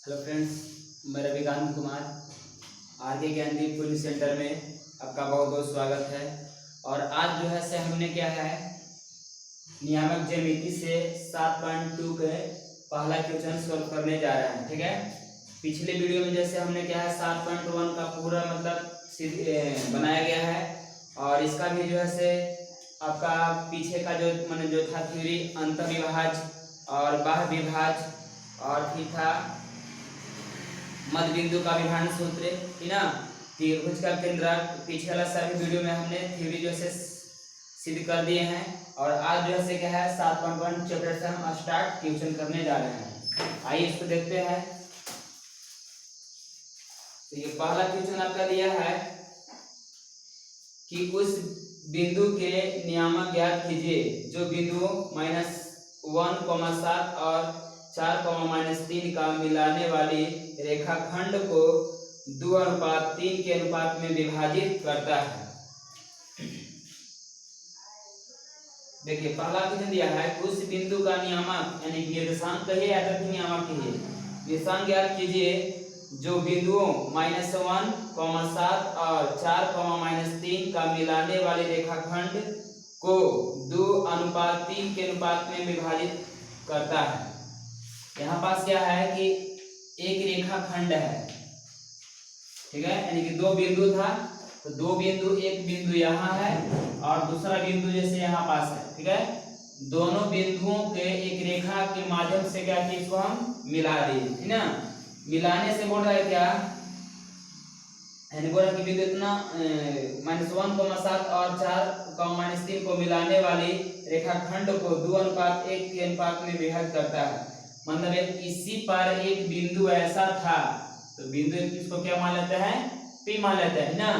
Hello friends, मैं Ravikant Kumar RK Gyandeep coaching centre में आपका बहुत बहुत स्वागत है। और आज जो है से हमने क्या है नियामक ज्यामिति से 7.2 के पहला क्वेश्चन सॉल्व करने जा रहे हैं। ठीक है, पिछले वीडियो में जैसे हमने क्या है 7.1 का पूरा मतलब बनाया गया है और इसका भी जो है से आपका पीछे का जो था थ्योरी अंतर्विभाज और बाह्य विभाज और फिर था मध्य बिंदु का विभाजन सूत्र, ठीक ना, त्रिभुज का केंद्रक, पीछे वाला सभी वीडियो में हमने थ्योरी जो है सिद्ध कर दिए हैं। और आज जो है क्या है 7.1 चैप्टर से हम स्टार्ट क्वेश्चन करने जा रहे हैं। आइए इसको देखते हैं। तो ये पहला क्वेश्चन आपका दिया है कि उस बिंदु के नियामक ज्ञात कीजिए जो बिंदु -1,7 और 4,-3 का मिलाने वाली रेखाखंड को 2:3 के अनुपात में विभाजित करता है। देखिए पहला क्वेश्चन दिया है उस बिंदु का नियामक यानी निर्देशांक कहिए या तो नियामक कहिए, निर्देशांक ज्ञात कीजिए जो बिंदुओं -1,7 और 4,-3 का मिलाने वाले रेखाखंड को 2:3 के अनुपात में विभाजित करता है। यहाँ पास क्या है कि एक रेखाखंड है, ठीक है, यानी कि दो बिंदु था तो दो बिंदु, एक बिंदु यहाँ है और दूसरा बिंदु जैसे यहाँ पास है, ठीक है, दोनों बिंदुओं के एक रेखा के माध्यम से क्या कि इसको हम मिला दिए, ठीक ना। मिलाने से बोल रहा है क्या, यानी बोल रहा है कि बिंदु इतना -1,7 और 4,-3 को मिलाने वाली रेखाखंड को 2:1 के अनुपात में विभाजित करता है। मतलब इसी पर एक बिंदु ऐसा था तो बिंदु इसको क्या मान लेते हैं, P मान लेते हैं ना,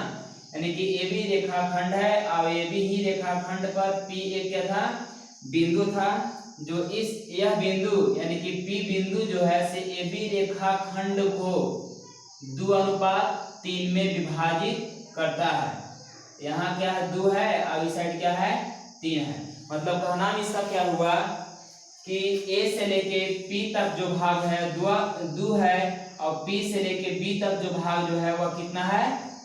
यानी कि ए बी रेखाखंड है और ए बी ही रेखाखंड पर P एक क्या था, बिंदु था जो यह बिंदु यानी कि P बिंदु जो है से ए बी रेखाखंड को 2:3 में विभाजित करता है। यहाँ क्या है 2 है और इस साइड क्या है 3 है। मतलब कहना इसका क्या हुआ कि A से लेके P तक जो भाग है 2 है और P से लेके B तक जो भाग जो है वह कितना है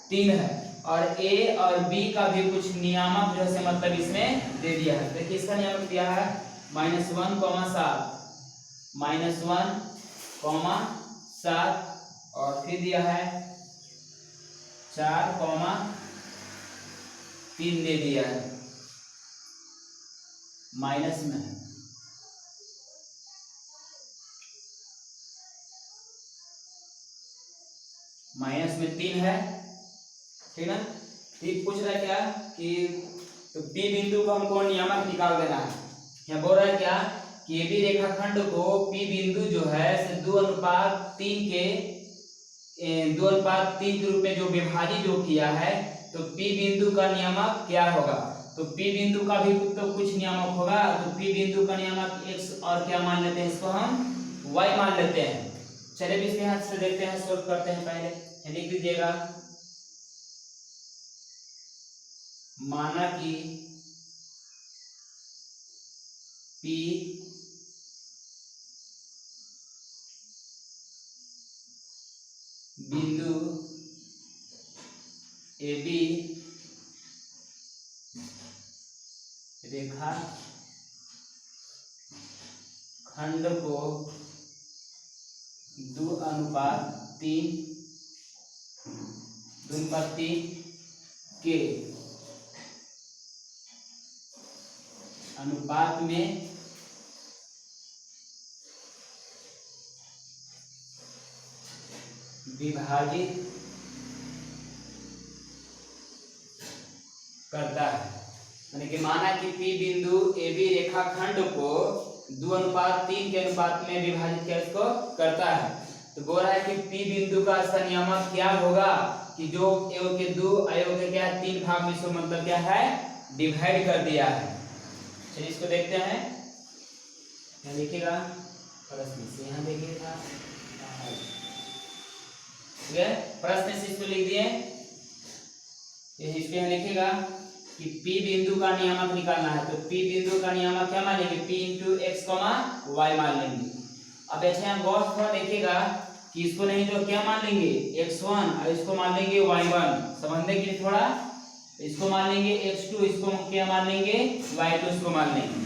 3 है। और A और B का भी कुछ नियामक जो है मतलब इसमें दे दिया है। देखिए इसका नियामक दिया है -1,7 और फिर दिया है 4,3 दे दिया है, माइनस में है। माइनस में 3 है, ठीक है। ठीक पूछ रहा है क्या कि तो P बिंदु को हमको नियामक निकाल देना है। यहाँ बोल रहा है क्या कि ये भी रेखाखंड को P बिंदु जो है से 2:3 के रूप में जो विभाजित जो किया है तो P बिंदु का नियामक क्या होगा, तो P बिंदु का भी तो कुछ नियामक होगा। तो P बिंदु का नियामक x और क्या मान लेते हैं, इसको हम y मान लेते हैं। चलिए इसके हाथ से देखते हैं, सोल्व करते हैं। पहले लिख दीजिएगा, माना कि P बिंदु AB रेखा खंड को 2:3 के अनुपात में विभाजित करता है। यानी कि माना कि P बिंदु AB रेखाखंड को 2:3 के अनुपात में विभाजित क्या इसको करता है। तो बोल रहा है कि P बिंदु का इसका नियामक क्या होगा कि जो एवं के 2 अयोग के क्या 3 भाग में इसको मतलब क्या है डिवाइड कर दिया है। चलिए इसको देखते हैं। यहाँ लिखिएगा प्रश्न से, यहाँ देखिए था, ठीक है, प्रश्न से इसको लिख दिए। इसके यहाँ लिखिएगा कि P बिंदु का नियामक निकालना है। तो P बिंदु का नियामक क्या मान लेंगे, P × x, y मान लेंगे। अब अच्छा यहाँ गौर से देखिएगा कि इसको नहीं तो क्या मान लेंगे x1 और इसको मान लेंगे y1, समझने के लिए थोड़ा इसको मान लेंगे x2, इसको क्या मान लेंगे y2, इसको मान लेंगे।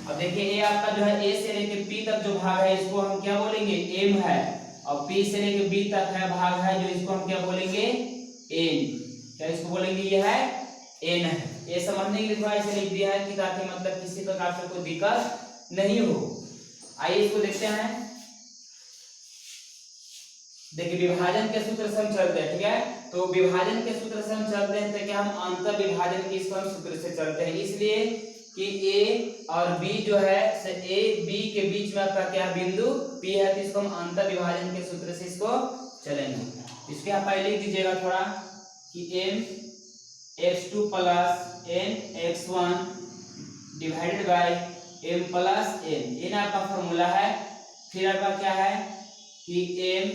अब देखिए ये आपका जो है a से लेके p तक जो भाग है इसको हम क्या बोलेंगे m है, और p से लेके b तक है भाग है जो इसको हम क्या बोलेंगे n, क्या इसको बोलेंगे ये है n है। ये समझने के लिए थोड़ा इसे लिख दिया है कि ताकि मतलब किसी प्रकार से कोई दिक्कत नहीं हो। आइए इसको देखते हैं। देखिए विभाजन के सूत्र से हम चलते हैं, ठीक है, तो विभाजन के सूत्र से हम चलते हैं तो क्या हम अंतर विभाजन के इस सूत्र से चलते हैं, इसलिए कि a और b जो है से a b के बीच में आपका क्या बिंदु p है, तो इसको हम अंतर विभाजन के सूत्र से इसको चलेंगे। इसके आप पहले लिख दीजिएगा थोड़ा कि m x2 plus n x1 divided by m plus n आपका फॉर्मूला है। फिर आपका क्या है कि m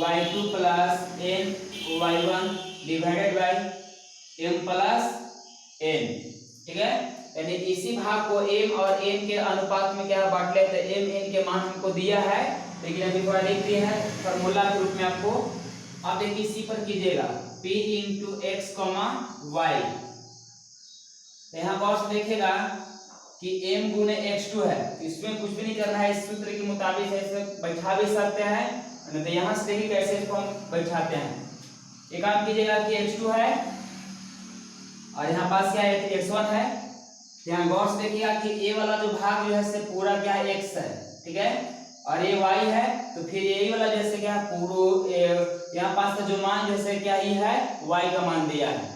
y2 plus n y1 divided by m plus n, ठीक है, यानी इसी भाग को m और n के अनुपात में क्या बांट लेते हैं, m n के मान हमको दिया है, लेकिन अभी थोड़ा लिख दिया है फॉर्मूला के रूप में आपको। आप देखिए इसी पर कीजिएगा p इंटू x y, यहाँ बॉस देखेगा कि m गुने x2 है, तो इसमें कुछ भी नहीं करना है, इस सूत्र के मुताबिक ऐसे बैठा भी सकते हैं, नहीं तो यहाँ से देखिए कैसे इसको हम बैठाते हैं। एक काम कीजिएगा कि x2 है और यहाँ पास क्या है x1 है, यहाँ गौर से देखिएगा कि a वाला जो भाग जो है से पूरा क्या है x है, ठीक है, और ये y है, तो फिर यही वाला जैसे क्या पूरा यहाँ पास का जो मान जैसे क्या ही है y का मान दिया है,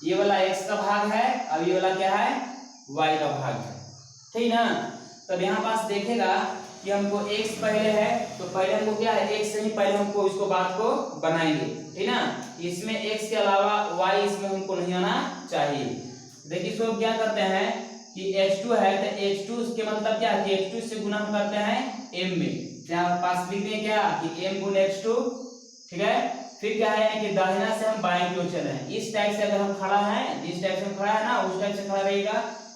ये वाला x का भाग है और ये वाला क्या है y का भाग है, ठीक ना। तब यहाँ पास देखेगा कि हमको x पहले है, तो पहले हमको क्या है x से ही पहले हमको इसको बात को बनाएंगे, ठीक ना। इसमें x के अलावा y इसमें हमको नहीं आना चाहिए। देखिए इसको क्या करते हैं कि x2 है तो x2 के मतलब क्या है कि x2 से गुना हम करते हैं m में, यहाँ पास लिख दें क्या कि m गुना x2, ठीक है। फिर क्या है कि दाहिना से हम बाएं की ओर चले हैं, इस टाइप से अगर हम खड़ा है, जिस टाइप से हम खड़ा है ना उस टाइप से खड़ा रहेगा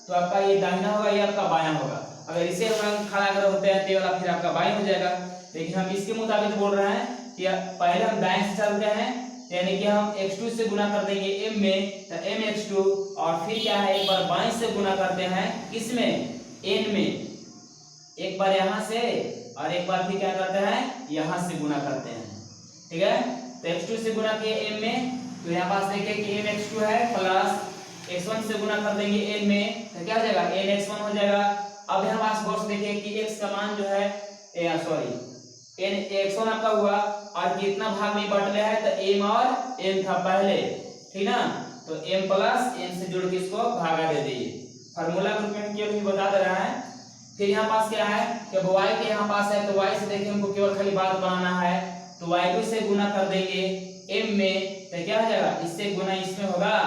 तो आपका ये दाहिना होगा, ये आपका बायां होगा। अगर इसे हम खड़ा अगर होते हैं तो वाला फिर आपका बाएं हो जाएगा, लेकिन हम इसके मुताबिक बोल रहे हैं कि पहले हम दाएं से चलते हैं, यानी कि हम x2 से गुना कर देंगे m में, तो m x2, और फिर क्या है एक बार बाएं से गुना करते हैं किसमें n में, एक बार यहाँ से और एक बार फिर क्या करते हैं यहाँ से गुना करते हैं, ठीक है। तो x2 से गुना किए m में, तो यहाँ पास देखिए कि m x2 है प्लस x1 से गुना कर देंगे n में, तो क्या हो जाएगा n x1 हो जाएगा। अब यहाँ पास गौर से देखिए कि x का मान जो है सॉरी n x1 आपका हुआ और कितना भाग में बांट लिया है तो m और n था पहले, ठीक ना, तो m प्लस n से जुड़ के इसको भागा दे दीजिए, फार्मूला के रूप में केवल बता दे रहा है। फिर यहाँ पास क्या है कि y के यहाँ पास है तो y से देखिए हमको केवल खाली बात बनाना है, तो y2 से गुना कर देंगे m में, तो क्या हो जाएगा इससे गुना इसमें होगा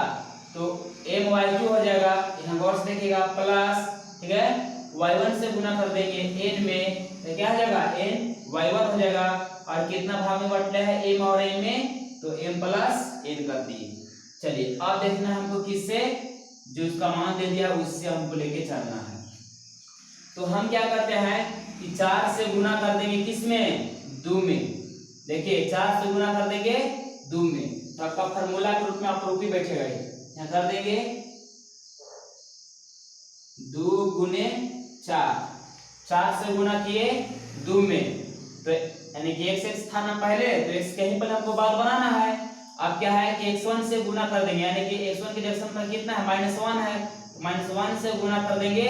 तो m y2 हो जाएगा। यहाँ गौर से देखिएगा प्लस, ठीक है, y1 से गुना कर देंगे n में, तो क्या हो जाएगा n y1 हो जाएगा, और कितना भाग में बांट लिया है m और n में, तो m प्लस n कर दिए। चलिए अब देखना हमको किससे, जो इसका मान दे दिया उससे हमको लेके चलना है। तो हम क्या करते हैं कि 4 से गुना कर देंगे किसमें 2 में, देखिए 4 से गुना कर देंगे 2 में, तो आपका फार्मूला के रूप में आप रूपी बैठेगा, यहाँ कर देंगे 2 गुने 4, 4 से गुना किए 2 में, तो यानी कि x था ना पहले, तो x के ही पहले हमको बात बनाना है। अब क्या है कि x1 से गुना कर देंगे, यानी कि x1 के डायरेक्शन पर कितना है -1 है, तो -1 से गुना कर देंगे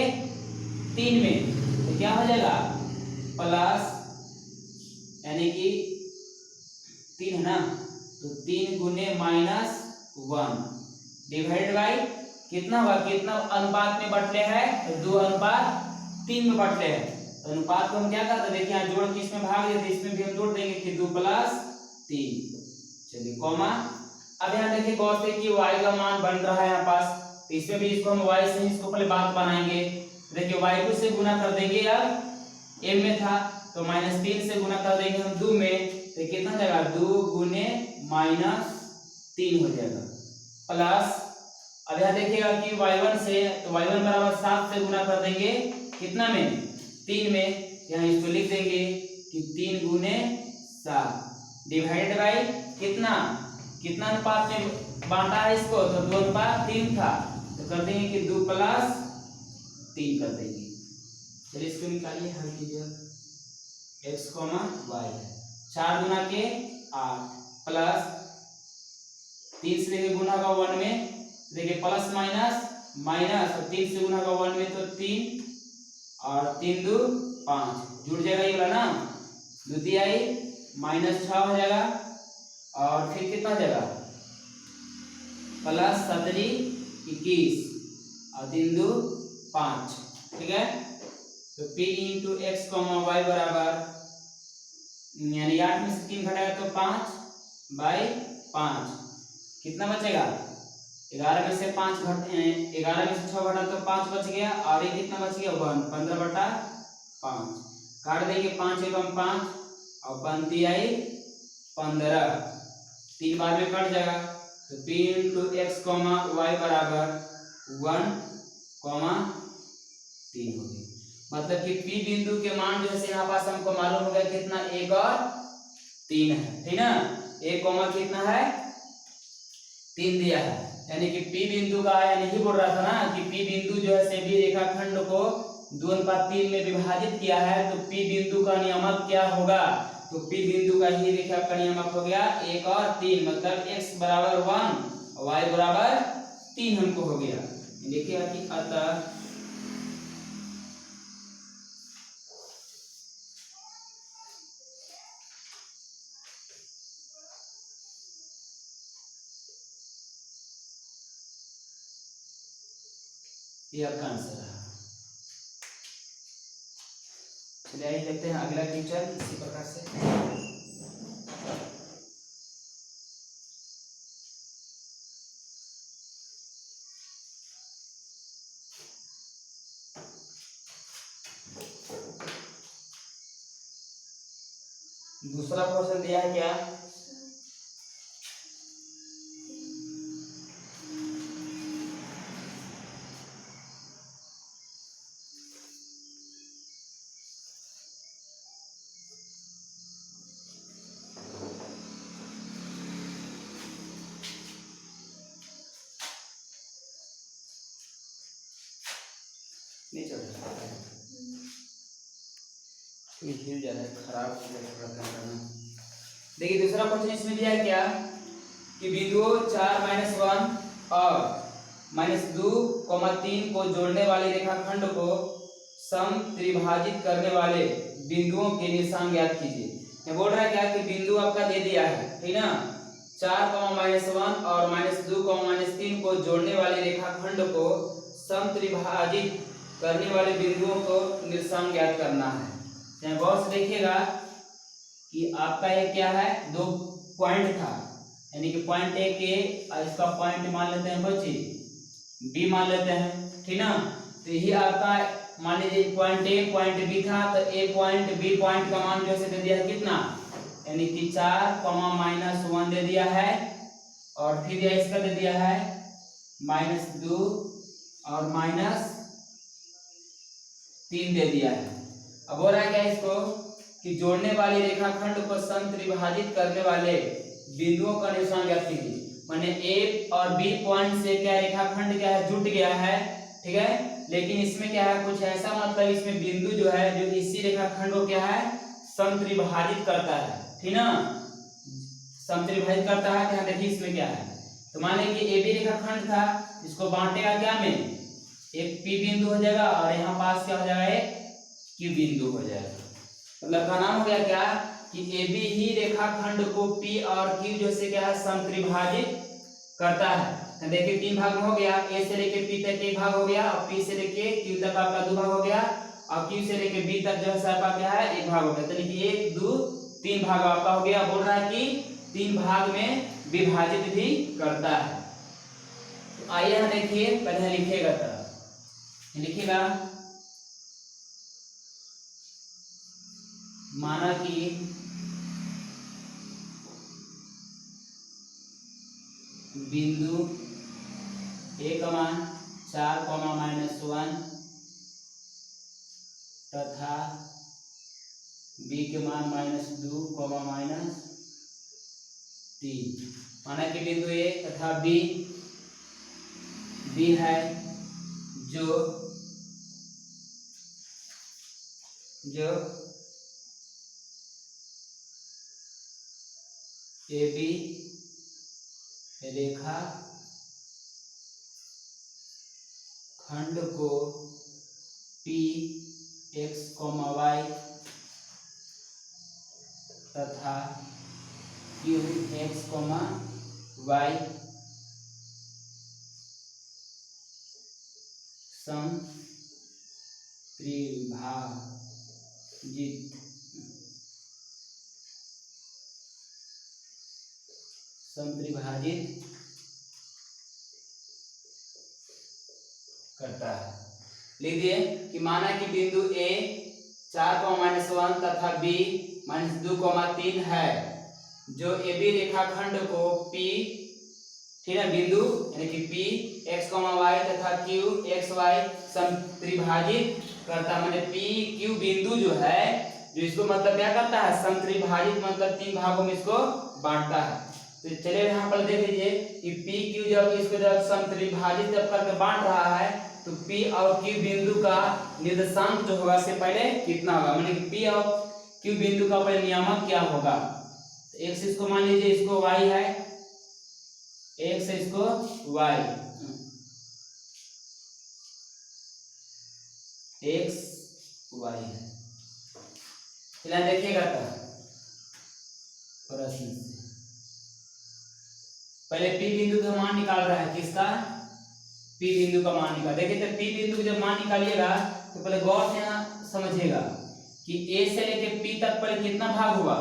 3 में, तो क्या हो जाएगा प्लस, यानी कि 3 है ना, तो 3 गुने -1 डिवाइडेड बाय कितना हुआ, कितना अनुपात में बटले है तो 2:3 में बटले हैं, तो अनुपात को हम क्या करते हैं देखिए यहाँ जोड़ के इसमें भाग देते, इसमें भी हम जोड़ देंगे कि 2 + 3, चलिए कॉमा। अब यहाँ देखिए गौर से कि y का मान बन रहा है यहाँ पास, तो इसमें भी इसको हम y से इसको पहले बात बनाएंगे, देखिए y2 से गुना कर देंगे, अब m में था तो -3 से गुना कर देंगे हम 2 में, तो कितना हो जाएगा 2 गुने -3 हो जाएगा प्लस। अब यहाँ देखिएगा कि y1 से, तो y1 बराबर 7 से गुना कर देंगे कितना में 3 में, यहाँ इसको लिख देंगे कि 3 गुने 7 डिवाइडेड बाई कितना कितना अनुपात में बांटा है इसको, तो 2:3 था, तो कर देंगे कि 2 + 3 कर देंगे। चलिए इसको निकालिए, हल कीजिए। x, y है 4 गुना के 8 प्लस 3 से लेके गुना का 1 में, देखिए प्लस माइनस माइनस, और 3 से गुना का 1 में तो 3 और 3 2 5 जुड़ जाएगा ये वाला ना, द्वितीय आई -6 हो जाएगा, और फिर कितना हो जाएगा प्लस 7 21 और 3 2 5, ठीक है। तो p × x, y बराबर, यानी 8 में से 3 घटाएगा तो 5/5, कितना बचेगा 11 में से 5 घट 11 में से 6 घटा तो 5 बच गया, और ये कितना बच गया 1 15/5, काट देंगे 5 एकम 5 और 5 आई 15, 3 बार में कट जाएगा, तो p × x, y बराबर 1,3 हो गई। मतलब कि p बिंदु के मान जो है यहाँ पास हमको मालूम हो गया कितना 1 और 3 है, ठीक ना। 1 कितना है 3 दिया है, यानी कि p बिंदु का, यानी ही बोल रहा था ना कि p बिंदु जो है सेबी रेखाखंड को 2:3 में विभाजित किया है, तो p बिंदु का नियामक क्या होगा, तो p बिंदु का ही रेखा का नियामक हो गया 1 और 3, मतलब x बराबर 1 y बराबर 3 हमको हो गया। देखिए कि अतः ये आपका आंसर है। चलिए आइए देखते हैं अगला क्वेश्चन इसी प्रकार से। दूसरा क्वेश्चन दिया है क्या, नहीं चल रहा है, हिल जा रहा है, खराब थोड़ा करना। देखिए दूसरा क्वेश्चन इसमें दिया है क्या कि बिंदुओं 4 - 1 और -2, 3 को जोड़ने वाले रेखाखंड को सम त्रिभाजित करने वाले बिंदुओं के निशान ज्ञात कीजिए। ये बोल रहा है क्या कि बिंदु आपका दे दिया है, ठीक ना, 4, -1 और -2, -3 को जोड़ने वाले रेखाखंड को सम त्रिभाजित करने वाले बिंदुओं को निशान ज्ञात करना है। गौर से देखिएगा कि आपका ये क्या है, 2 पॉइंट था, यानी कि पॉइंट ए के, इसका पॉइंट मान लेते हैं बच्चे बी मान लेते हैं, ठीक ना। तो यही आपका मान लीजिए पॉइंट ए पॉइंट बी था, तो ए पॉइंट बी पॉइंट का मान जो है दे दिया है कितना, यानी कि 4, -1 दे दिया है, और फिर यह इसका दे दिया है -2 और -3 दे दिया है। अब हो रहा है क्या इसको कि जोड़ने वाली रेखाखंड को सम त्रिभाजित करने वाले बिंदुओं का निशान ज्ञात कीजिए। माने ए और बी पॉइंट से क्या रेखाखंड क्या है, जुट गया है, ठीक है, लेकिन इसमें क्या है कुछ ऐसा, मतलब इसमें बिंदु जो है जो इसी रेखाखंड को क्या है सम त्रिभाजित करता है, ठीक ना, सम त्रिभाजित करता है। यहाँ देखिए इसमें क्या है, तो माने कि ए बी रेखाखंड था, इसको बांटेगा क्या में, एक पी बिंदु हो जाएगा और यहाँ पास क्या हो जाएगा एक क्यू बिंदु हो जाएगा। मतलब का नाम हो गया क्या कि ए बी ही रेखाखंड को पी और क्यू जो से क्या है समत्रिभाजित करता है। तो देखिए 3 भाग में हो गया, ए से लेके पी तक 1 भाग हो गया, और पी से लेके क्यू तक आपका 2 भाग हो गया, और क्यू से लेके बी तक जो है आपका क्या है 1 भाग हो गया। तो देखिए 1 2 3 भाग आपका हो गया। बोल रहा है कि 3 भाग में विभाजित भी करता है। तो आइए हम देखिए पहले लिखेगा, तो लिखिएगा माना कि बिंदु ए का मान 4, -1 तथा बी के मान -2, -3। माना कि बिंदु ए तथा बी है जो ए बी रेखा खंड को पी एक्स, वाई तथा क्यू एक्स, वाई समत्रिभाजित करता है। लीजिए कि माना कि बिंदु ए 4, -1 तथा बी -2, 3 है, जो ए बी रेखाखंड को पी, ठीक है, बिंदु यानी कि पी एक्स, वाई तथा क्यू एक्स, वाई समत्रिभाजित करता है। माने पी क्यू बिंदु जो है, जो इसको मतलब क्या करता है, समत्रिभाजित मतलब 3 भागों में इसको बांटता है। तो चलिए यहाँ पर देख लीजिए कि पी क्यू जब इसको जब समत्रिभाजित जब करके बांट रहा है, तो पी और क्यू बिंदु का निर्देशांक जो होगा से पहले कितना होगा, माने कि पी और क्यू बिंदु का पहले नियामक क्या होगा। तो एक्स इसको मान लीजिए इसको वाई है, एक्स इसको वाई, एक्स वाई है। चलिए देखिएगा तो प्रश्न से पहले पी बिंदु का मान निकाल रहा है, किसका, पी बिंदु का मान निकाल। देखिए तो पी बिंदु जब मान निकालिएगा तो पहले गौर से यहाँ समझिएगा कि ए से लेके पी तक पहले कितना भाग हुआ,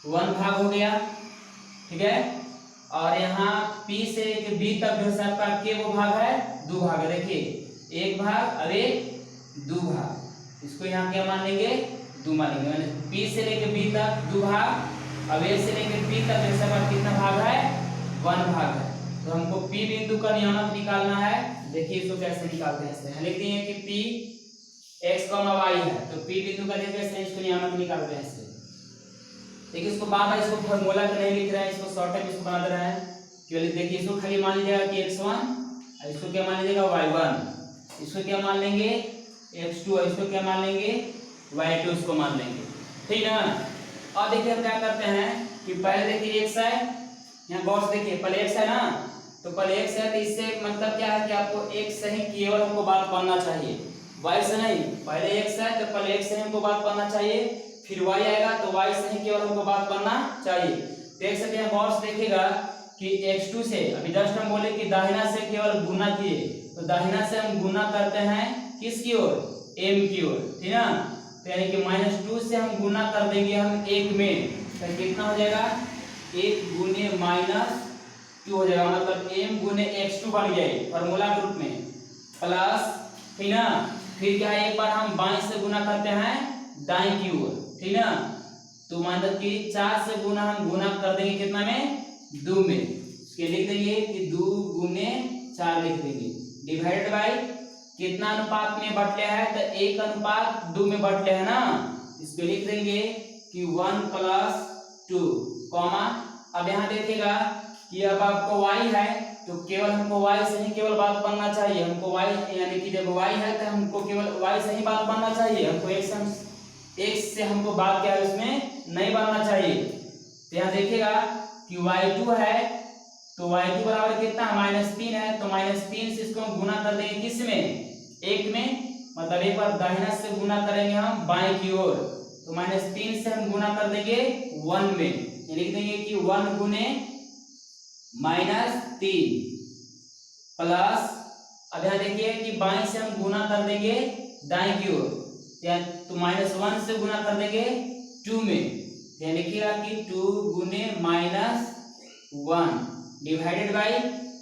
1 भाग हो गया, ठीक है। और यहाँ पी से लेके बी तक जो है आपका के वो भाग है 2 भाग है। देखिए 1 भाग और 2 भाग, इसको यहाँ क्या मान लेंगे, 2 मान लेंगे। मैंने पी से लेके बी तक 2 भाग, अब ए से लेके बी तक जो है कितना भाग है, 1 भाग है। तो हमको P बिंदु का नियामक निकालना है। देखिए इसको कैसे निकालते हैं, ऐसे लिखते हैं कि P x, y है, तो P बिंदु का देखिए ऐसे इसको नियामक निकालते हैं ऐसे। देखिए इसको बार-बार इसको फार्मूला का नहीं लिख रहे हैं, इसको शॉर्ट में इसको बना दे रहे हैं। केवल देखिए इसको खाली मान लीजिएगा कि x1, और इसको क्या मान लीजिएगा y1, इसको क्या मान लेंगे x2, और इसको क्या मान लेंगे y2, इसको मान लेंगे, ठीक ना। और देखिए हम क्या करते हैं कि पहले देखिए x है, यहाँ गौर से देखिए पहले x है ना, तो पहले x है तो इससे मतलब क्या है कि आपको x से ही केवल हमको बात पढ़ना चाहिए, y से नहीं। पहले x है तो पहले x से हमको बात पढ़ना चाहिए, फिर y आएगा तो y से ही केवल हमको बात पढ़ना चाहिए। देख सकते हैं गौर से देखिएगा कि x2 से अभी जस्ट हम बोले कि दाहिना से केवल गुना किए, तो दाहिना से हम गुना करते हैं किसकी ओर, m की ओर, ठीक ना। तो यानी कि -2 से हम गुना कर देंगे हम 1 में, तो कितना हो जाएगा, 1 गुने -2 हो जाएगा, मतलब m गुने x2 बन गया फॉर्मूला के रूप में, प्लस, ठीक ना। फिर क्या है, एक बार हम बाएं से गुना करते हैं दाएं की ओर, ठीक ना। तो मतलब कि 4 से गुना हम गुना कर देंगे कितना में, 2 में, इसके लिख देंगे कि 2 गुने 4 लिख देंगे, डिवाइडेड बाय कितना अनुपात में बटले है, तो 1:2 में बटले है ना। इसको लिख देंगे कि 1+2, कॉमा। अब यहाँ देखिएगा कि अब आपको y है तो केवल हमको y से ही केवल बात पढ़ना चाहिए, हमको y यानी कि जब y है तो हमको केवल y से ही बात पढ़ना चाहिए, हमको x से हमको बात क्या है उसमें नहीं पढ़ना चाहिए। तो यहाँ देखिएगा कि y2 है, तो y2 बराबर कितना, -3 है, तो -3 से इसको हम गुना कर देंगे किस में, 1 में, मतलब एक बार दाहिना से गुना करेंगे हम बाएं की ओर, तो -3 से हम गुना कर देंगे 1 में, लिख देंगे कि 1 गुने -3 प्लस, अब यहाँ देखिए कि बाएं से हम गुना कर देंगे दाएं की ओर, तो -1 से गुना कर देंगे 2 में, यहाँ लिखिएगा कि 2 गुने -1 डिवाइडेड बाय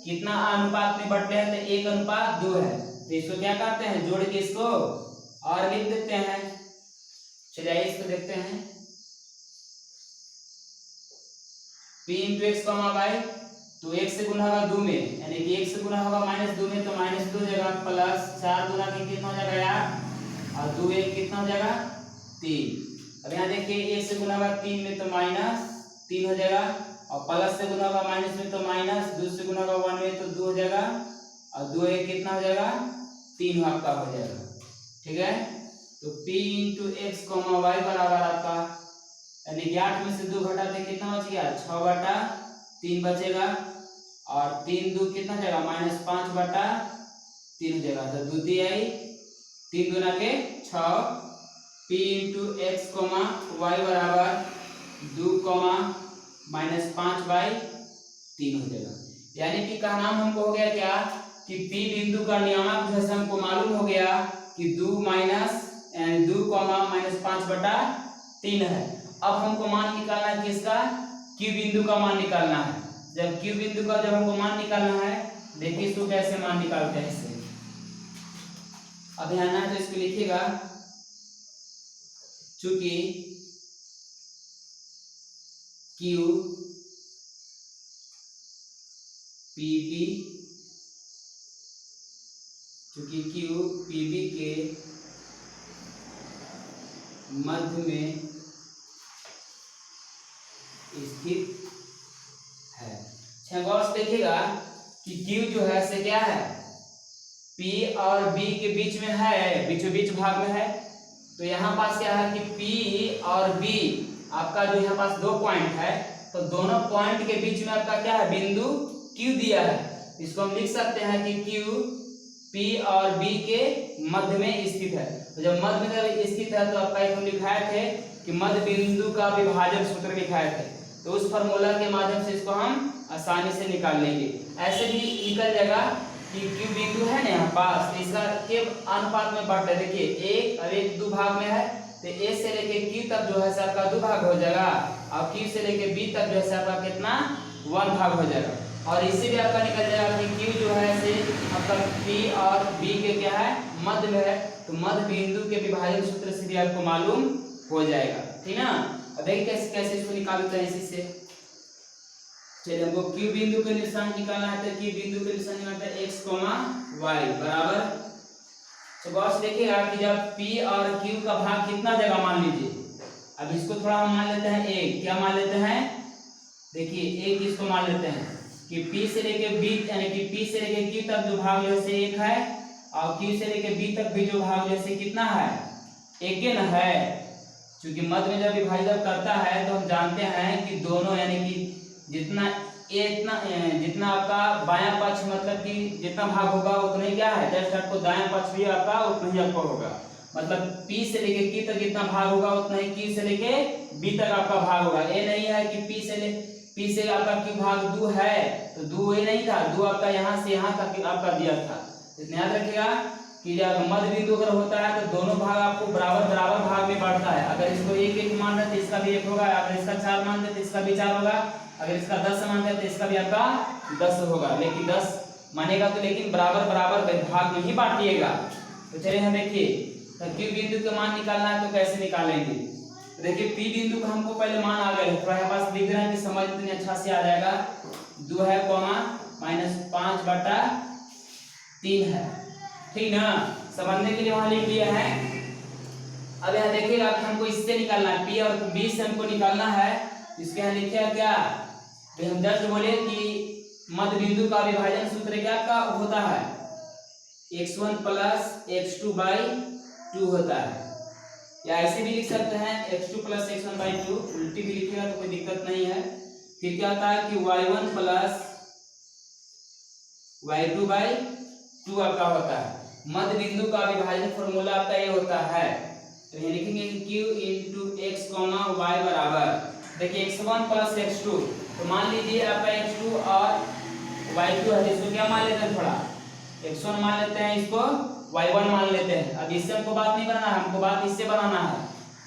कितना अनुपात में बटते हैं, तो 1:2 है। तो इसको क्या करते हैं, जोड़ के इसको और लिख देते हैं। चलिए इसको देखते हैं, P × x, y, तो 1 से गुना होगा 2 में, यानी कि 1 से गुना होगा -2 में, तो -2 हो जाएगा, प्लस 4 गुना के कितना हो जाएगा 8, और 2 1 कितना हो जाएगा 3, अब यहाँ देखिए 1 से गुना होगा 3 में तो -3 हो जाएगा, और प्लस से गुना होगा माइनस में तो माइनस, 2 से गुना होगा 1 में तो 2 हो जाएगा, और 2 एक कितना हो जाएगा 3 आपका हो जाएगा। ठीक है, तो p × x, y बराबर आपका यानी कि 8 में से 2 घटाते कितना बच गया 6/3 बचेगा, और 3 2 कितना जाएगा -5/3 हो जाएगा। तो द्वितीय 3 दूना के 6, p × x, y बराबर 2, -5/3 हो जाएगा। यानी कि का नाम हमको हो गया क्या कि p बिंदु का नियामक जो है हमको मालूम हो गया कि 2 -5/3 है। अब हमको मान निकालना है किसका, q बिंदु का मान निकालना है। जब q बिंदु का जब हमको मान निकालना है, देखिए इसको कैसे मान निकालते हैं इससे। अब यहाँ ना तो इसको लिखिएगा, चूंकि q pb, चूंकि q pb के मध्य में स्थित है। गौर से देखिएगा कि q जो है से क्या है p और b के बीच में है, बीचों बीच भाग में है। तो यहाँ पास क्या है कि p और b आपका जो यहाँ पास 2 पॉइंट है, तो दोनों पॉइंट के बीच में आपका क्या है बिंदु q दिया है। इसको हम लिख सकते हैं कि q p और b के मध्य में स्थित है। तो जब मध्य में स्थित है तो आपका एक हम लिखाए थे कि मध्य बिंदु का विभाजन सूत्र लिखाए थे, तो उस फार्मूला के माध्यम से इसको हम आसानी से निकाल लेंगे। ऐसे भी निकल जाएगा कि q बिंदु है ना यहाँ पास, तो इसका के अनुपात में बढ़ता है। देखिए 1 और 1 2 भाग में है, तो a से लेके q तक जो है आपका 2 भाग हो जाएगा, और q से लेके b तक जो है आपका कितना 1 भाग हो जाएगा। और इससे भी आपका निकल जाएगा कि q जो है से आपका p और b के क्या है मध्य में है, तो मध्य बिंदु के विभाजन सूत्र से भी आपको मालूम हो जाएगा। ठीक ना, अब देखिए कैसे कैसे इसको निकालते हैं इसी से। चलिए हमको q बिंदु का निशान निकालना है, तो q बिंदु का निशान निकालना है x, y बराबर। तो गौर से देखिएगा कि जब p और q का भाग कितना जगह मान लीजिए, अब इसको थोड़ा हम मान लेते हैं एक, क्या मान लेते हैं, देखिए एक इसको मान लेते हैं कि p से लेके b यानी कि p से लेके q तक जो भाग जैसे 1 है, और q से लेके b तक भी जो भाग जैसे कितना है 1 के न है। क्योंकि मध्य में जब विभाजन करता है तो हम जानते हैं कि दोनों यानी कि जितना जितना आपका बायां पक्ष मतलब कि जितना भाग होगा उतना ही क्या है, जस्ट आपको दायां पक्ष भी आपका उतना ही आपको होगा। मतलब p से लेके q तक जितना भाग होगा उतना ही q से लेके b तक आपका भाग होगा। ये नहीं है कि p से आपका q भाग 2 है, तो 2 ये नहीं था, 2 आपका यहाँ से यहाँ तक आपका दिया था। इसलिए याद रखिएगा कि जब मध्य बिंदु अगर होता है तो दोनों भाग आपको बराबर बराबर भाग में बढ़ता है। अगर इसको 1 1 मान रहे तो इसका भी 1 होगा, अगर इसका 4 मान रहे तो इसका भी 4 होगा, अगर इसका 10 मान रहे तो इसका भी आपका 10 होगा। लेकिन 10 मानेगा तो लेकिन बराबर बराबर भाग में ही बांटिएगा। तो चलिए हम देखिए, तो q बिंदु का मान निकालना है तो कैसे निकालेंगे। तो देखिए p बिंदु का हमको पहले मान आ गया है, थोड़ा यहाँ पास लिख रहे हैं कि समझ इतनी अच्छा से आ जाएगा। 2 है -5/3 है, ठीक ना, समझने के लिए वहां लिख दिया है। अब यहाँ देखिएगा कि हमको इससे निकालना है, p और b से हमको निकालना है। इसके यहाँ लिखे क्या, तो हम जस्ट बोले कि मध्य बिंदु का विभाजन सूत्र क्या का होता है x1 + x2/2 होता है, या ऐसे भी लिख सकते हैं x2 + x1/2, उल्टी भी लिखिएगा तो कोई दिक्कत नहीं है। फिर क्या होता है कि y1 + y2/2 आपका होता है। मध्य बिंदु का विभाजन फॉर्मूला आपका ये होता है। तो ये लिखेंगे q × x, y बराबर, देखिए x1 + x2, तो मान लीजिए आपका x2 और y2 है, इसको क्या मान लेते हैं, थोड़ा x1 मान लेते हैं, इसको y1 मान लेते हैं। अब इससे हमको बात नहीं बनाना है, हमको बात इससे बनाना है।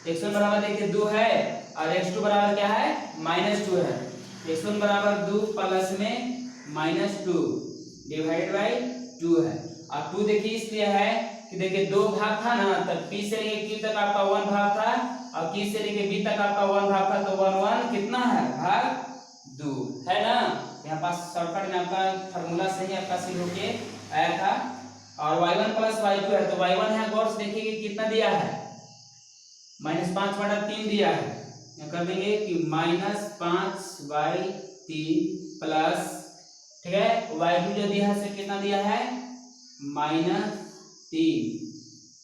x1 बराबर देखिए 2 है और x2 बराबर क्या है -2 है। x1 बराबर 2 प्लस में -2 डिवाइड बाय 2 है। अब 2 देखिए इसलिए है कि देखिए 2 भाग था ना, तब p से लेके q तक आपका 1 भाग था, और q से लेके b तक आपका 1 भाग था, तो 1 1 कितना है भाग 2 है ना। यहाँ पास शॉर्टकट में आपका फार्मूला सही आपका सिद्ध होके आया था। और y1 + y2 है, तो y1 है, गौर से देखिए कि कितना दिया है -5/3 दिया है, यहाँ कर देंगे कि -5/3 प्लस, ठीक है, y2 जो दिया है से कितना दिया है -3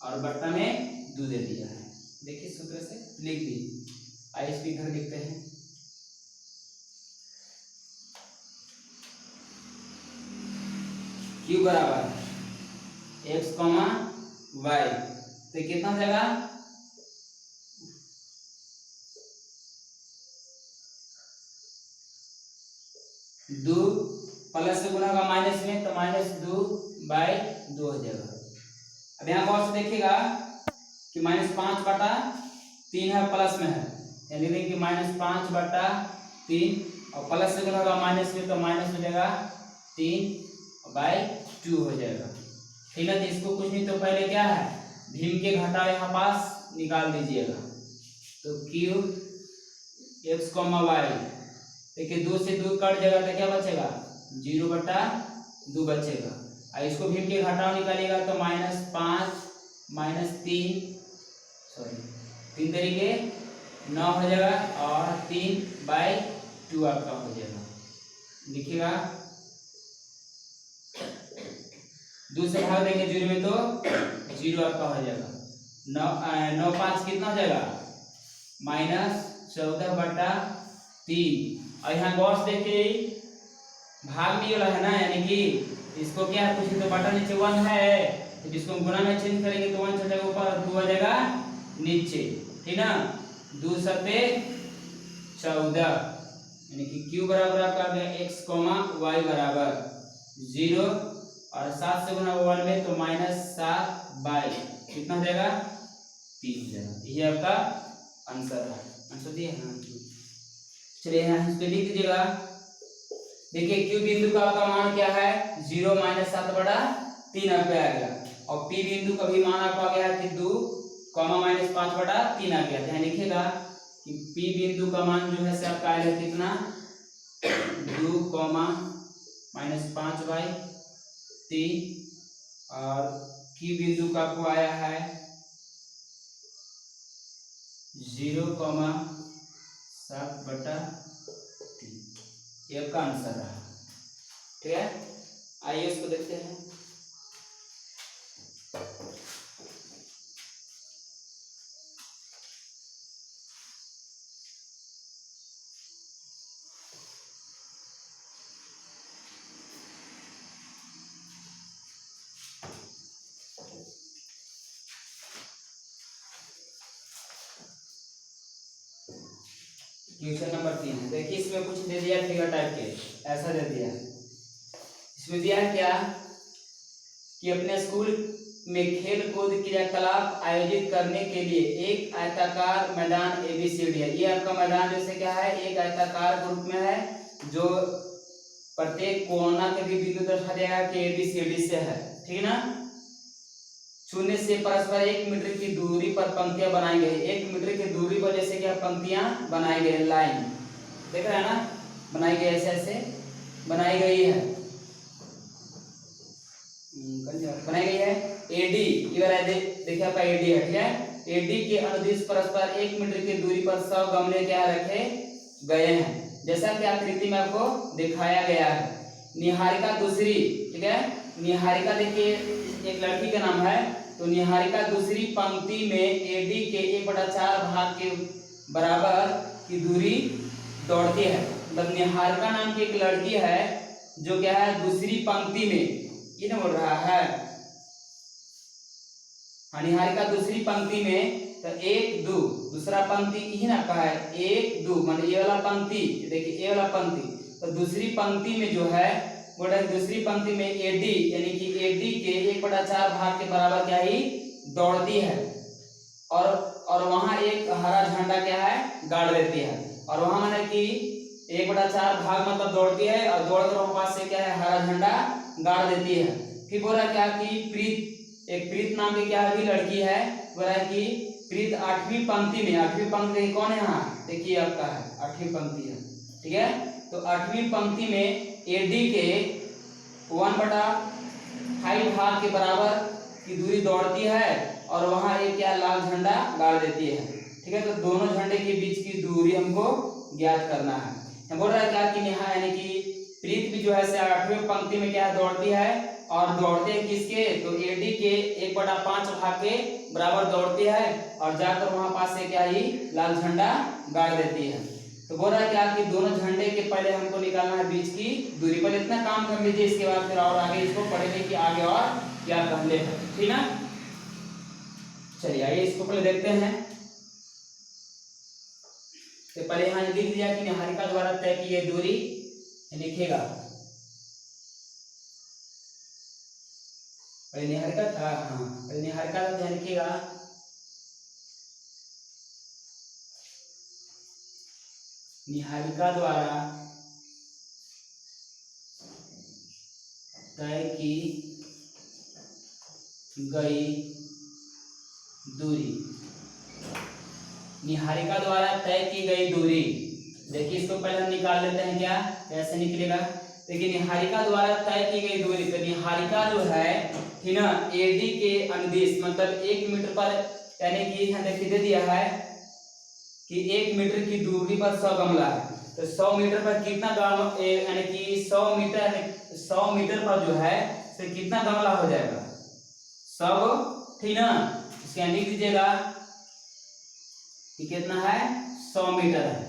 और बट्टा में 2 दे दिया है। देखिए सूत्र से लिख दी, आइए इसको इधर लिखते हैं। Q बराबर x, y, तो कितना हो जाएगा 2 प्लस से गुना होगा माइनस में, तो -2/2 हो जाएगा। अब यहाँ गौर से देखिएगा कि -5/3 है, प्लस में है, यानी कि -5/3 और प्लस से गुना होगा माइनस में, तो माइनस हो जाएगा 3/2 हो जाएगा। ठीक है, तो इसको कुछ नहीं तो पहले क्या है भीम के घटाव यहाँ पास निकाल दीजिएगा। तो Q x, y, देखिए 2 से 2 कट जाएगा तो क्या बचेगा 0/2 बचेगा। और इसको भीम के घटाव निकालिएगा तो -3 तरीके 9 हो जाएगा और 3/2 आपका हो जाएगा। लिखिएगा 2 से भाग देंगे 0 में तो 0 आपका हो जाएगा। 9×5 कितना हो जाएगा -14/3। और यहाँ गौर से देखिए भाग भी वाला है ना, यानी कि इसको क्या है कुछ तो बटा नीचे 1 है, तो जिसको गुना में चेंज करेंगे तो 1 चढ़ेगा ऊपर और 2 आ जाएगा नीचे, ठीक ना। 2 7 14, यानी कि Q बराबर आपका आ गया x, y बराबर 0 और 7 से गुना 1 में तो -7/, कितना हो जाएगा 3 हो जाएगा। ये आपका आंसर है। आंसर दिए हाँ, चलिए यहाँ इस पे लिख दीजिएगा। देखिए Q बिंदु का आपका मान क्या है 0 -7/3 आपका आ गया, और P बिंदु का भी मान आपका आ गया कि 2, -5/3 आ गया। यहाँ लिखिएगा कि P बिंदु का मान जो है से आपका आएगा कितना 2, -5/3 और Q बिंदु का आपको आया है 0,7/3। ये आपका आंसर रहा, ठीक है। आइए इसको देखते हैं। क्वेश्चन नंबर 3 है, देखिए इसमें कुछ दे दिया फिगर टाइप के, ऐसा दे दिया। इसमें दिया है क्या कि अपने स्कूल में खेल कूद क्रियाकलाप आयोजित करने के लिए एक आयताकार मैदान ABCD है। ये आपका मैदान जैसे क्या है एक आयताकार रूप में है, जो प्रत्येक कोना के भी बिंदु दर्शा देगा कि ABCD से है, ठीक है ना। शून्य से परस्पर 1 मीटर की दूरी पर पंक्तियां बनाई गई, 1 मीटर की दूरी पर जैसे कि पंक्तियां बनाई गई, लाइन देख रहे हैं ना, बनाई गई ऐसे ऐसे बनाई गई है, बनाई गई है। AD देखिए आपका AD है, ठीक है। AD के अनुदिश परस्पर 1 मीटर की दूरी पर 100 गमले क्या रखे गए हैं, जैसा कि आकृति में आपको दिखाया गया है। निहारिका दूसरी, ठीक है, निहारिका देखिए एक लड़की का नाम है, तो निहारिका दूसरी पंक्ति में AD के 1/4 भाग के बराबर की दूरी दौड़ती है। मतलब निहारिका नाम की एक लड़की है जो क्या है दूसरी पंक्ति में, ये ना बोल रहा है निहारिका दूसरी पंक्ति में, तो 1 2 दूसरा पंक्ति ही ना कहा है 1 2 मतलब ये वाला पंक्ति, देखिए ये वाला पंक्ति, तो दूसरी पंक्ति में जो है बोला दूसरी पंक्ति में AD यानी कि AD के 1/4 भाग के बराबर क्या ही दौड़ती है, और वहां एक हरा झंडा क्या है गाड़ देती है, और वहां माने कि 1/4 भाग मतलब दौड़ती है और दौड़कर पास से क्या है हरा झंडा गाड़ देती है। फिर बोला क्या कि प्रीत नाम की क्या है लड़की है, बोला कि प्रीत 8वीं पंक्ति में, 8वीं पंक्ति कौन है यहाँ देखिए आपका है 8वीं पंक्ति है, ठीक है। तो 8वीं पंक्ति में AD के 1/5 भाग के बराबर की दूरी दौड़ती है और वहां एक क्या लाल झंडा गाड़ देती है। ठीक है। तो दोनों झंडे के बीच की दूरी हमको ज्ञात करना है। बोल रहा है क्या कि नेहा यानी कि प्रीत भी जो है 8वें पंक्ति में क्या दौड़ती है और दौड़ते किसके, तो एडी के 1/5 भाग के बराबर दौड़ती है और जाकर वहां पास से क्या ही लाल झंडा गाड़ देती है। तो बोल रहा है क्या कि दोनों झंडे के पहले हमको निकालना है बीच की दूरी। पहले इतना काम कर लीजिए, इसके बाद फिर और आगे इसको पढ़ेंगे कि आगे और क्या कहते हैं, ठीक ना। चलिए आइए इसको पहले देखते हैं। तो पहले यहाँ लिख दिया कि निहारिका द्वारा तय की गई दूरी, लिखेगा पहले निहारिका था, हाँ पहले निहारिका का ध्यान लिखिएगा। निहारिका द्वारा तय की गई दूरी, निहारिका द्वारा तय की गई दूरी। देखिए इसको पहले हम निकाल लेते हैं, क्या कैसे निकलेगा। देखिए निहारिका द्वारा तय की गई दूरी, तो निहारिका जो है ठीक ना एडी के अनुदिश मतलब 1 मीटर पर, यानी कि यहाँ देखिए दे दिया है कि 1 मीटर की दूरी पर 100 गमला है। तो 100 मीटर पर कितना गमला, यानी कि 100 मीटर पर जो है तो कितना गमला हो जाएगा 100, ठीक ना। इसके लिख दीजिएगा कि कितना है 100 मीटर है,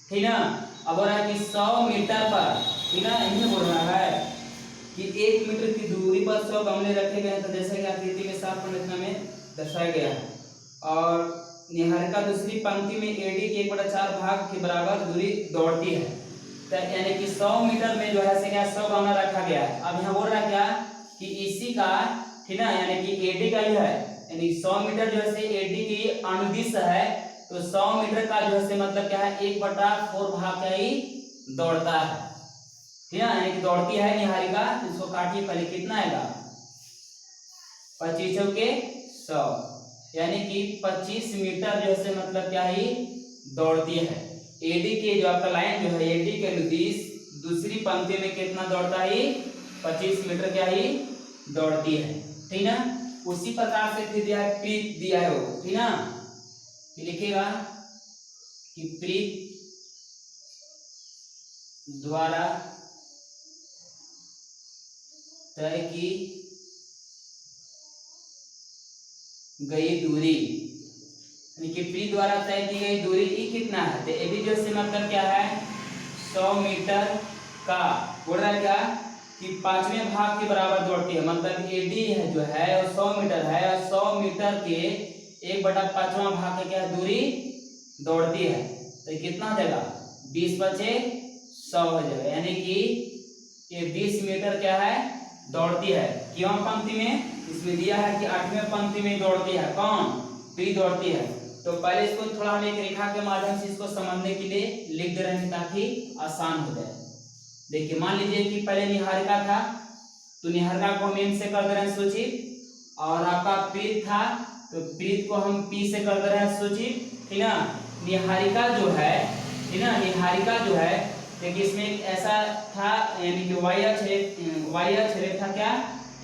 ठीक ना। अब बोल रहा है कि 100 मीटर पर, ठीक ना, यही बोल रहा है कि 1 मीटर की दूरी पर 100 गमले रखे गए हैं। तो जैसे कि आकृति में 7.9 में दर्शाया गया है। और निहारिका दूसरी पंक्ति में एडी के 1/4 भाग के बराबर दूरी दौड़ती है। तो यानी कि 100 मीटर में जो है से क्या 100 गमला रखा गया है। अब यहाँ बोल रहा है क्या कि इसी का, ठीक ना, यानी कि एडी का ही है, यानी 100 मीटर जो है एडी की अनुदिश है। तो 100 मीटर का जो है मतलब क्या है 1/4 भाग का ही दौड़ता है, ठीक है, यानी कि दौड़ती है निहारिका। इसको काटिए पहले, कितना आएगा 25 के 100, यानी कि 25 मीटर जो है मतलब क्या ही दौड़ती है। एडी के जो आपका लाइन जो है एडी के अनुदिश दूसरी पंक्ति में कितना दौड़ता है 25 मीटर क्या ही दौड़ती है, ठीक ना। उसी प्रकार से फिर दिया है प्रीत दिया है वो, ठीक ना। लिखिएगा कि प्रीत द्वारा तय की गई दूरी, यानी कि प्रीत द्वारा तय की गई दूरी कितना है। तो एडी जो से मतलब क्या है 100 मीटर का, बोल रहा है क्या कि 5वें भाग के बराबर दौड़ती है। मतलब एडी है जो है वो 100 मीटर है और 100 मीटर के 1/5 भाग के क्या दूरी दौड़ती है। तो कितना हो जाएगा 20 बचे 100 हो जाएगा, यानी कि ये 20 मीटर क्या है दौड़ती है। क्यों पंक्ति में इसमें दिया है कि 8वें पंक्ति में दौड़ती है, कौन प्रीत दौड़ती है। तो पहले इसको थोड़ा हम एक रेखा के माध्यम से इसको समझने के लिए लिख दे रहे हैं ताकि आसान हो जाए। देखिए मान लीजिए कि पहले निहारिका था, तो निहारिका को हम एम से कर दे रहे हैं सूचित, और आपका प्रीत था तो प्रीत को हम पी से कर दे रहे हैं सूचित, ठीक ना। निहारिका जो है, ठीक ना, निहारिका जो है देखिए इसमें एक ऐसा था, यानी कि वाई अक्ष रेखा क्या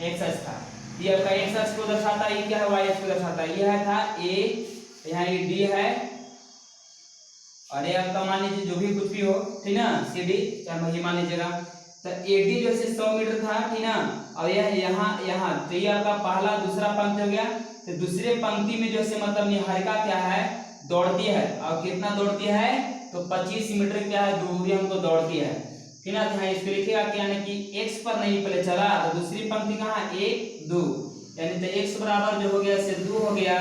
एक्स अक्ष था। ये आपका एक्स अक्ष को दर्शाता है, ये क्या है वाई अक्ष को दर्शाता है। यह था ए, यहाँ ये डी है, और ये आपका मान लीजिए जो भी कुछ भी हो, ठीक ना, सी डी चाहे वही मान लीजिएगा। तो ए डी जो है 100 मीटर था, ठीक ना, और यह यहाँ तो ये आपका पहला दूसरा पंक्ति हो गया। तो दूसरे पंक्ति में जो है मतलब निहारिका क्या है दौड़ती है, और कितना दौड़ती है तो 25 मीटर क्या है दूरी हमको दौड़ती है, ठीक ना। यहाँ इसको लिखिएगा कि यानी कि x पर नहीं पहले चला, तो दूसरी पंक्ति कहाँ 1 2, यानी तो x बराबर जो हो गया से 2 हो गया,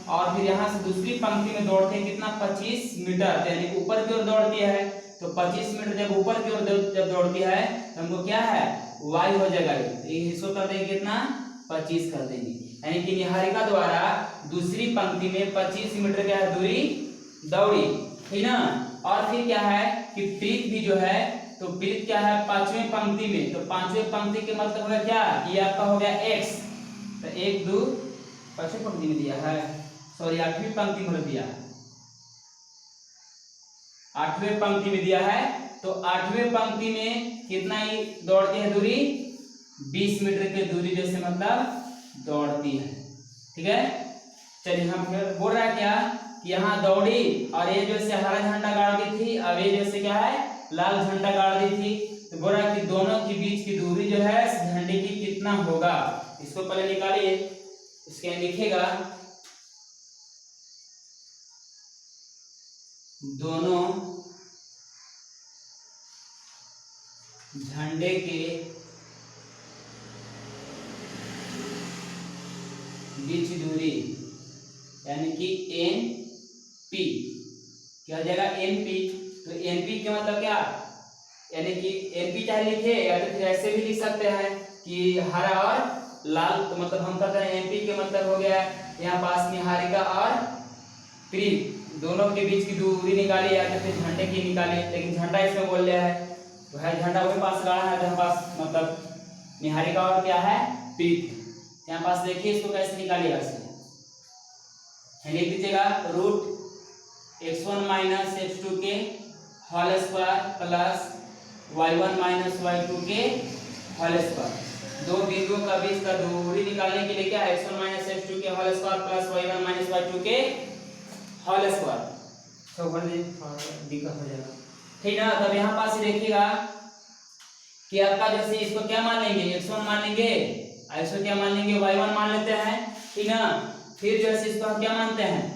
और फिर यहाँ से दूसरी पंक्ति में दौड़ते हैं कितना 25 मीटर, यानी ऊपर की ओर दौड़ती है। तो 25 मीटर जब ऊपर की ओर जब दौड़ती है तो हमको क्या है y हो जाएगा, इसको कर देंगे कितना 25 कर देंगे, यानी कि निहारिका द्वारा दूसरी पंक्ति में 25 मीटर क्या है दूरी दौड़ी, ठीक ना। और फिर क्या है कि प्रीत भी जो है, तो प्रीत क्या है 5वें पंक्ति में, तो 5वें पंक्ति के मतलब होगा क्या ये आपका हो गया x, तो 1 2 5वें पंक्ति में दिया है, सॉरी 8वीं पंक्ति में दिया है, 8वें पंक्ति में दिया है। तो 8वें पंक्ति में कितना ही दौड़ती है दूरी 20 मीटर की दूरी जैसे मतलब दौड़ती है, ठीक है। चलिए हम फिर बोल रहा है क्या कि यहाँ दौड़ी और ये जैसे हरा झंडा गाड़ दी थी, अब ये जैसे क्या है लाल झंडा गाड़ दी थी। तो बोला कि दोनों के बीच की दूरी जो है इस झंडे की कितना होगा, इसको पहले निकालिए। इसके लिखेगा दोनों झंडे के बीच दूरी यानी कि एन पी क्या हो जाएगा एन पी। तो एन पी का मतलब क्या, यानी कि एन पी चाहे लिखे या तो फिर ऐसे भी लिख सकते हैं कि हरा और लाल। तो मतलब हम कहते हैं एन पी के मतलब हो गया यहाँ पास निहारिका और प्रीत दोनों के बीच की दूरी निकाली या तो फिर झंडे की निकाली, लेकिन झंडा इसमें बोल रहा है तो है झंडा वही पास गाड़ा है जहाँ पास मतलब निहारिका और क्या है प्रीत। यहाँ पास देखिए इसको कैसे निकालिएगा, लिख दीजिएगा रूट x1 माइनस x2 के whole square plus y1 minus y2 के होल स्क्वायर। दो बिंदुओं का बीच का दूरी निकालने के लिए क्या है x1 माइनस x2 के whole square plus y1 minus y2 के होल स्क्वायर। दिक्कत हो जाएगा ठीक ना। तब यहाँ पास देखिएगा कि आपका जैसे इसको क्या मान लेंगे x1 मान लेंगे, इसको क्या मान लेंगे y1 मान लेते हैं ठीक ना। फिर जैसे इसको हम क्या मानते हैं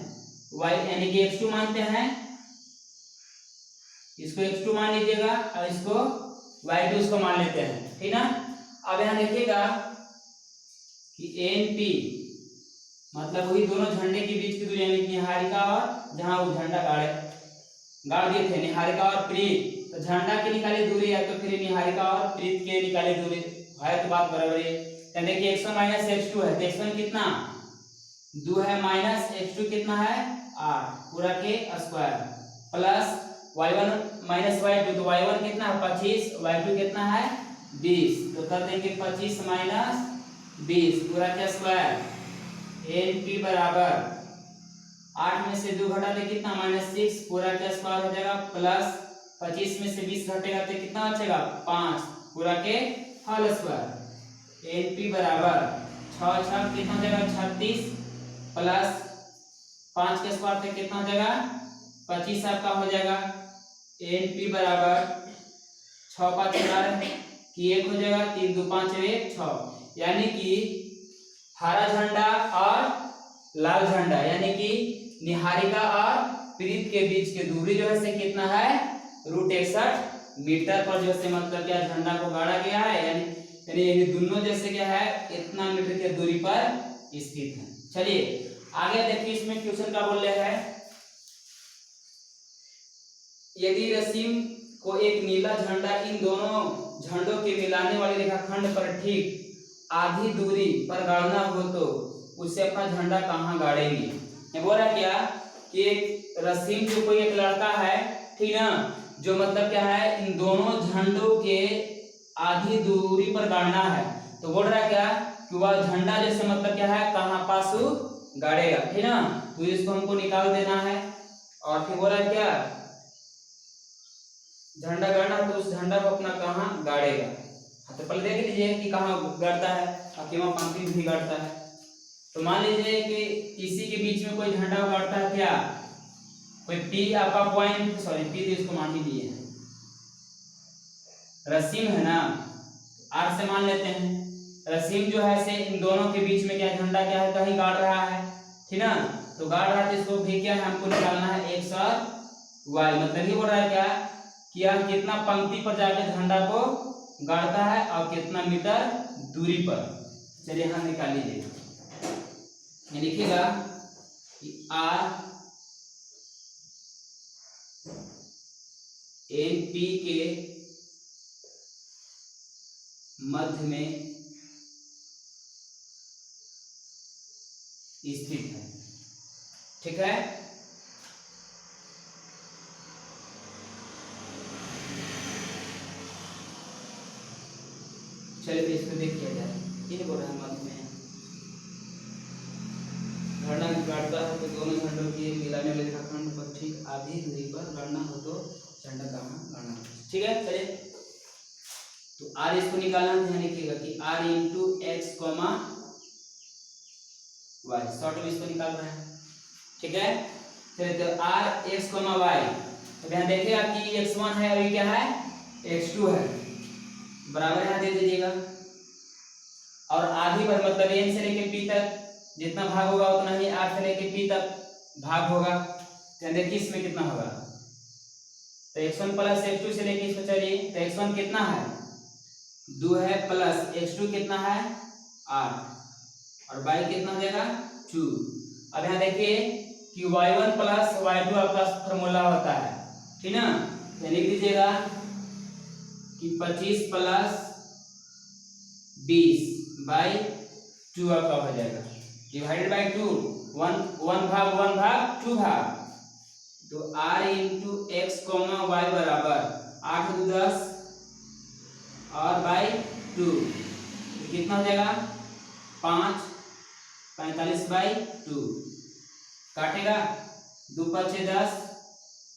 y यानी कि x2 मानते हैं, इसको x2 मान लीजिएगा और इसको y2 इसको मान लेते हैं ठीक ना। अब यहाँ देखिएगा कि NP मतलब वही दोनों झंडे के बीच की दूरी यानी कि निहारिका और जहां वो झंडा गाड़ दिए थे निहारिका और प्रीत, तो झंडा की निकाली दूरी है तो फिर निहारिका और प्रीत के निकाली दूरी है तो बात बराबर है। यानी देखिए x1 माइनस x2 है तो x1 कितना 2 है माइनस x2 कितना है 8 पूरा के square plus y1 minus y2 तो y1 कितना है 25 y2 कितना है 20 तो कर देंगे 25 माइनस 20 पूरा के स्क्वायर। NP बराबर 8 में से 2 घटा दे कितना -6 पूरा के स्क्वायर हो जाएगा प्लस 25 में से 20 घटेगा तो कितना बचेगा 5 पूरा के होल स्क्वायर। NP बराबर 6 6 कितना हो जाएगा 36 प्लस 5 के स्क्वायर पे कितना हो जाएगा 25 आपका हो जाएगा। NP बराबर 6 5 4 की 1 हो जाएगा 3 2 5 1 6 यानी कि हरा झंडा और लाल झंडा यानी कि निहारिका और प्रीत के बीच की दूरी जो है से कितना है √61 मीटर पर जो से मतलब क्या झंडा को गाड़ा गया है यानी ये दोनों जैसे क्या है इतना मीटर की दूरी पर स्थित है। चलिए आगे देखिए इसमें क्वेश्चन का बोल रहा है यदि रसीम को एक नीला झंडा इन दोनों झंडों के मिलाने वाले रेखाखंड पर ठीक आधी दूरी पर गाड़ना हो तो उससे अपना झंडा कहाँ गाड़ेंगे। ये बोल रहा क्या कि एक रसीम जो कोई एक लड़का है ठीक ना जो मतलब क्या है इन दोनों झंडों के आधी दूरी पर गाड़ना है तो बोल रहा क्या कि वह झंडा जैसे मतलब क्या है कहाँ पास गाड़ेगा ठीक ना। तो इसको हमको निकाल देना है और फिर बोल रहा क्या झंडा गाड़ना तो उस झंडा को अपना कहाँ गाड़ेगा। तो पहले देख लीजिए कि कहाँ गाड़ता है और केवल पंक्ति भी गाड़ता है। तो मान लीजिए कि इसी के बीच में कोई झंडा गाड़ता है क्या कोई P आपका पॉइंट सॉरी P तो इसको मान ही लिए रसीम है ना R से मान लेते हैं। रसीम जो है से इन दोनों के बीच में क्या झंडा क्या है कहीं गाड़ रहा है ठीक ना। तो गाड़ रहा है तो इसको भी क्या है हमको निकालना है X और Y मतलब ये बोल रहा है क्या कि यह कितना पंक्ति पर जाकर झंडा को गाड़ता है और कितना मीटर दूरी पर। चलिए हम निकाल लीजिए लिखिएगा कि R NP के मध्य में स्थित है ठीक है। चलिए इसको देख किया जाए ये बोल रहा है मध्य में झंडा गाड़ता है तो दोनों झंडों के मिलाने वाले रेखाखंड पर ठीक आधी दूरी पर गाड़ना हो तो झंडा कहाँ गाड़ना ठीक है। चलिए तो R इसको निकालना ध्यान रखिएगा कि R into x Y short में इसको निकाल रहे हैं ठीक है। चलिए तो आर एक्स कोमा वाई, अब यहाँ देखिएगा कि x1 है और ये क्या है x2 है, बराबर यहाँ दे दीजिएगा। और आधी पर मतलब n से लेके p तक जितना भाग होगा उतना ही r से लेके p तक भाग होगा। तो देखिए इसमें कितना होगा, तो x1 प्लस x2 से लेके इसको चलिए, तो x1 कितना है 2 है, प्लस x2 कितना है 8, और y कितना हो जाएगा 2। अब यहाँ देखिए कि y1 प्लस y2 आपका फॉर्मूला होता है, ठीक ना, तो लिख दीजिएगा कि 25 प्लस 20 बाई 2 आपका हो जाएगा, डिवाइडेड बाई 2, 1 भाग 2 भाग, तो r into x comma y बराबर 8 2 10 और बाई 2, तो कितना हो जाएगा 5 45 बाई 2, काटेगा 2 5 6 10,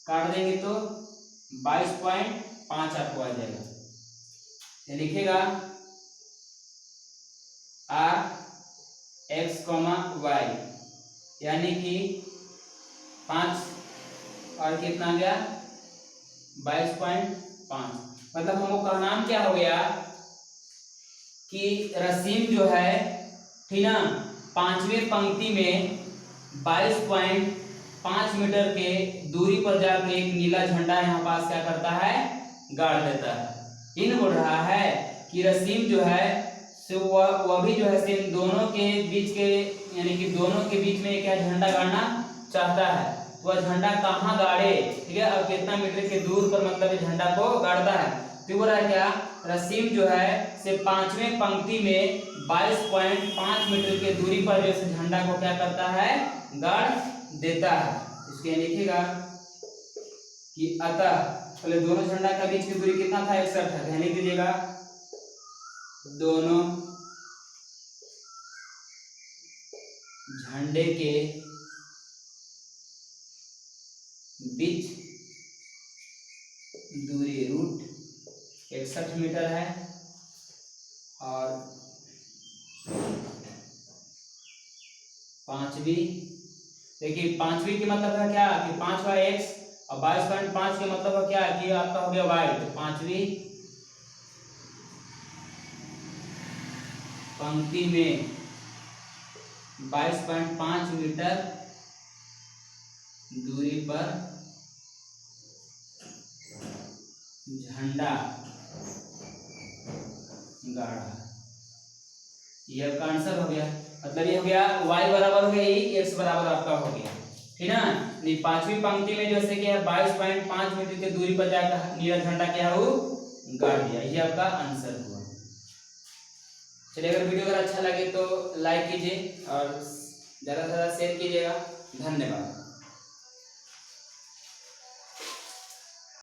काट देंगे तो 22.5 आपको आ जाएगा। ये लिखेगा आर एक्स कोमा वाई, यानी कि 5 और कितना गया 22.5, मतलब हमको कहना क्या हो गया कि रसीम जो है, ठीक ना, 5वीं पंक्ति में 22.5 मीटर के दूरी पर जाकर एक नीला झंडा यहाँ पास क्या करता है गाड़ देता है। इन बोल रहा है कि रसीम जो है सो वह भी जो है सेम दोनों के बीच के, यानी कि दोनों के बीच में क्या झंडा गाड़ना चाहता है, तो वह झंडा कहाँ गाड़े, ठीक है, और कितना मीटर के दूर पर मतलब झंडा को गाड़ता है। तो बोल रहा है क्या रसीम जो है से 5वें पंक्ति में 22.5 मीटर के दूरी पर जो है झंडा को क्या करता है गाड़ देता है। इसके लिखिएगा कि अतः पहले दोनों झंडा का बीच की दूरी कितना था 61 था, ध्यान दीजिएगा दोनों झंडे के बीच दूरी रूट 61 मीटर है, और 5वीं, देखिए 5वीं की मतलब है क्या कि 5 बाई x और 22.5 के मतलब है क्या कि आपका हो गया y, तो 5वीं पंक्ति में 22.5 मीटर दूरी पर झंडा गाड़ा, ये आपका आंसर हो गया। मतलब ये हो गया y बराबर हो गया x बराबर आपका हो गया, ठीक ना। 5वीं पंक्ति में जैसे कि 22.5 मीटर की दूरी पर जाकर नीला झंडा क्या हो गाड़ दिया, ये आपका आंसर हुआ। चलिए अगर वीडियो अगर अच्छा लगे तो लाइक कीजिए और ज़्यादा से ज़्यादा शेयर कीजिएगा। धन्यवाद।